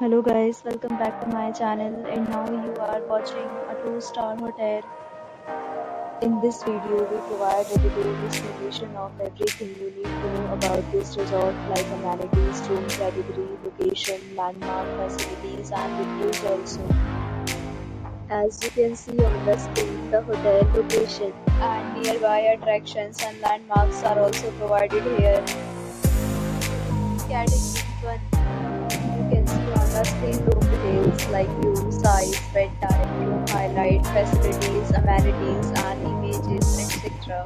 Hello guys, welcome back to my channel and now you are watching a 2-star hotel. In this video, we provide a detailed explanation of everything you need to know about this resort like amenities, room category, location, landmark, facilities and reviews also. As you can see on the screen, the hotel location and nearby attractions and landmarks are also provided here. Category 1. You can see on the screen room details like view, size, bed type, room highlight, facilities, amenities and images, etc.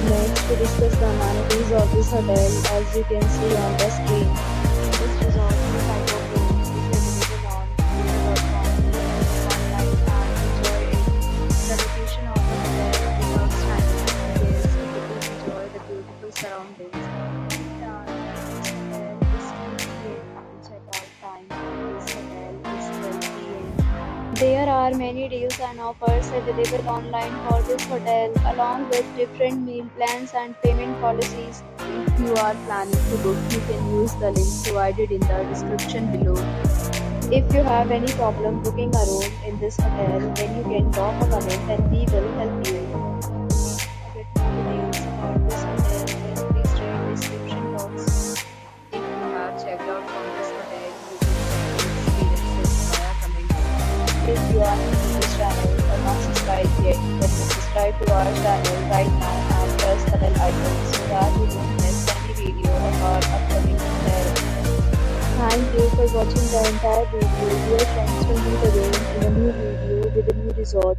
Next, we discuss the amenities of this hotel. As you can see on the screen, this resort type of room is available on booking.com. You can book online and enjoy it. The location of the hotel is outstanding and guests will enjoy the beautiful surroundings. This hotel is 2 p.m. Check-out time for this hotel is 12 p.m. There are many deals and offers available online for this hotel, along with different meal plans and payment policies. If you are planning to book, you can use the link provided in the description below. If you have any problem booking a room in this hotel, then you can drop a comment and we will help you. To get more details about this hotel, then please read description box. If you have checked out from this hotel, you can share your experiences via comments. If you are new to this channel or not subscribed yet, then subscribe to our channel right now and press the bell icon so that you don't miss any video of our upcoming hotel. Thank you for watching the entire video. Dear friends, will meet again in a new video with a new resort.